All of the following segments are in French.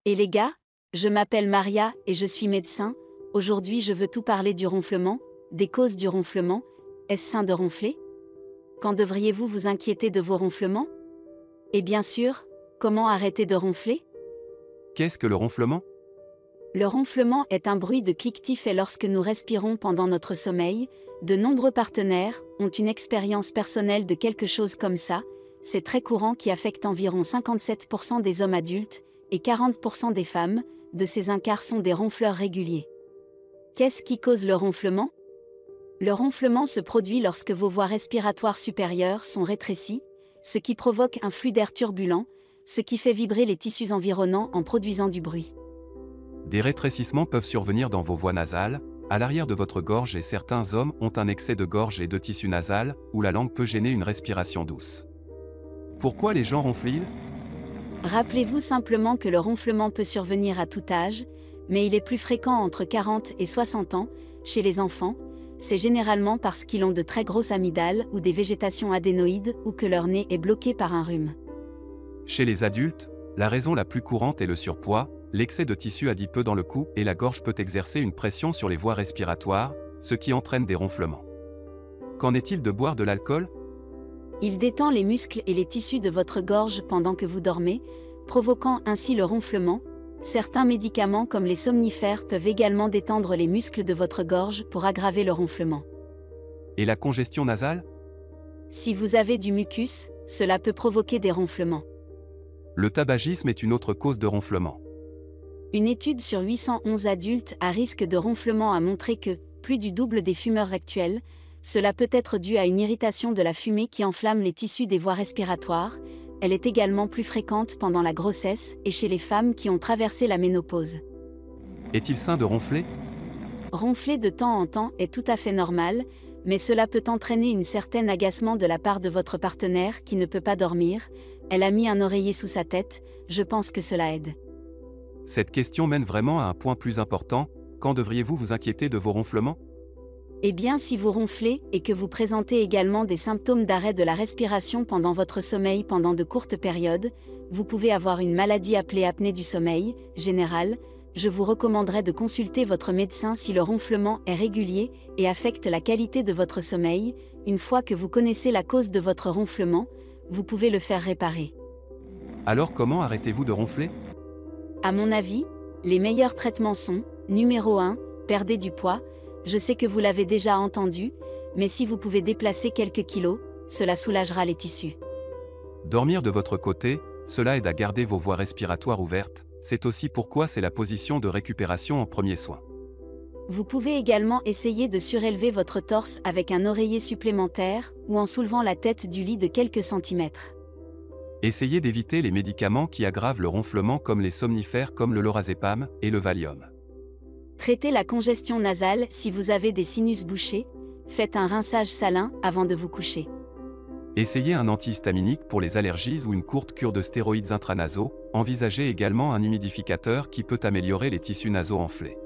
Et les gars, je m'appelle Maria et je suis médecin. Aujourd'hui, je veux tout parler du ronflement, des causes du ronflement. Est-ce sain de ronfler? Quand devriez-vous vous inquiéter de vos ronflements? Et bien sûr, comment arrêter de ronfler? Qu'est-ce que le ronflement? Le ronflement est un bruit de cliquetis fait lorsque nous respirons pendant notre sommeil. De nombreux partenaires ont une expérience personnelle de quelque chose comme ça. C'est très courant qui affecte environ 57% des hommes adultes et 40% des femmes. De ces incarts sont des ronfleurs réguliers. Qu'est-ce qui cause le ronflement? Le ronflement se produit lorsque vos voies respiratoires supérieures sont rétrécies, ce qui provoque un flux d'air turbulent, ce qui fait vibrer les tissus environnants en produisant du bruit. Des rétrécissements peuvent survenir dans vos voies nasales, à l'arrière de votre gorge et certains hommes ont un excès de gorge et de tissu nasal, où la langue peut gêner une respiration douce. Pourquoi les gens ronflent-ils? Rappelez-vous simplement que le ronflement peut survenir à tout âge, mais il est plus fréquent entre 40 et 60 ans, chez les enfants. C'est généralement parce qu'ils ont de très grosses amygdales ou des végétations adénoïdes ou que leur nez est bloqué par un rhume. Chez les adultes, la raison la plus courante est le surpoids, l'excès de tissu adipeux dans le cou et la gorge peut exercer une pression sur les voies respiratoires, ce qui entraîne des ronflements. Qu'en est-il de boire de l'alcool? Il détend les muscles et les tissus de votre gorge pendant que vous dormez, provoquant ainsi le ronflement. Certains médicaments comme les somnifères peuvent également détendre les muscles de votre gorge pour aggraver le ronflement. Et la congestion nasale? Si vous avez du mucus, cela peut provoquer des ronflements. Le tabagisme est une autre cause de ronflement. Une étude sur 811 adultes à risque de ronflement a montré que, plus du double des fumeurs actuels, cela peut être dû à une irritation de la fumée qui enflamme les tissus des voies respiratoires. Elle est également plus fréquente pendant la grossesse et chez les femmes qui ont traversé la ménopause. Est-il sain de ronfler? Ronfler de temps en temps est tout à fait normal, mais cela peut entraîner une certaine agacement de la part de votre partenaire qui ne peut pas dormir. Elle a mis un oreiller sous sa tête, je pense que cela aide. Cette question mène vraiment à un point plus important, quand devriez-vous vous inquiéter de vos ronflements? Eh bien, si vous ronflez et que vous présentez également des symptômes d'arrêt de la respiration pendant votre sommeil pendant de courtes périodes, vous pouvez avoir une maladie appelée apnée du sommeil générale. Je vous recommanderais de consulter votre médecin si le ronflement est régulier et affecte la qualité de votre sommeil. Une fois que vous connaissez la cause de votre ronflement, vous pouvez le faire réparer. Alors comment arrêtez-vous de ronfler? À mon avis, les meilleurs traitements sont, numéro 1, perdez du poids. Je sais que vous l'avez déjà entendu, mais si vous pouvez déplacer quelques kilos, cela soulagera les tissus. Dormir de votre côté, cela aide à garder vos voies respiratoires ouvertes, c'est aussi pourquoi c'est la position de récupération en premier soin. Vous pouvez également essayer de surélever votre torse avec un oreiller supplémentaire ou en soulevant la tête du lit de quelques centimètres. Essayez d'éviter les médicaments qui aggravent le ronflement comme les somnifères comme le lorazépam et le Valium. Traitez la congestion nasale si vous avez des sinus bouchés. Faites un rinçage salin avant de vous coucher. Essayez un antihistaminique pour les allergies ou une courte cure de stéroïdes intranasaux. Envisagez également un humidificateur qui peut améliorer les tissus nasaux enflés.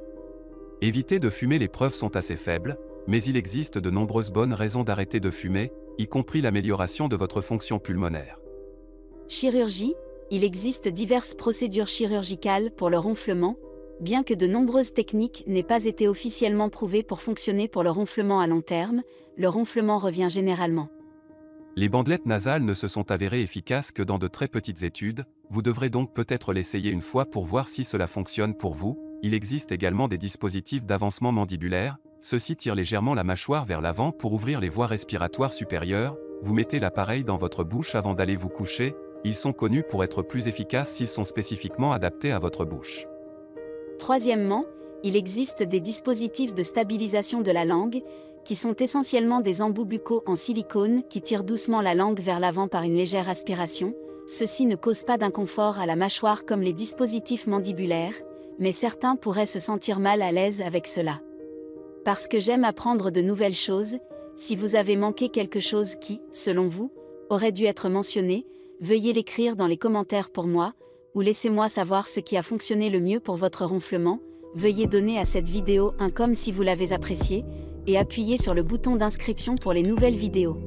Évitez de fumer, les preuves sont assez faibles, mais il existe de nombreuses bonnes raisons d'arrêter de fumer, y compris l'amélioration de votre fonction pulmonaire. Chirurgie, il existe diverses procédures chirurgicales pour le ronflement, bien que de nombreuses techniques n'aient pas été officiellement prouvées pour fonctionner pour le ronflement à long terme, le ronflement revient généralement. Les bandelettes nasales ne se sont avérées efficaces que dans de très petites études, vous devrez donc peut-être l'essayer une fois pour voir si cela fonctionne pour vous. Il existe également des dispositifs d'avancement mandibulaire, ceux-ci tirent légèrement la mâchoire vers l'avant pour ouvrir les voies respiratoires supérieures, vous mettez l'appareil dans votre bouche avant d'aller vous coucher, ils sont connus pour être plus efficaces s'ils sont spécifiquement adaptés à votre bouche. Troisièmement, il existe des dispositifs de stabilisation de la langue, qui sont essentiellement des embouts buccaux en silicone qui tirent doucement la langue vers l'avant par une légère aspiration. Ceux-ci ne causent pas d'inconfort à la mâchoire comme les dispositifs mandibulaires, mais certains pourraient se sentir mal à l'aise avec cela. Parce que j'aime apprendre de nouvelles choses, si vous avez manqué quelque chose qui, selon vous, aurait dû être mentionné, veuillez l'écrire dans les commentaires pour moi, ou laissez-moi savoir ce qui a fonctionné le mieux pour votre ronflement. Veuillez donner à cette vidéo un comme si vous l'avez appréciée, et appuyez sur le bouton d'inscription pour les nouvelles vidéos.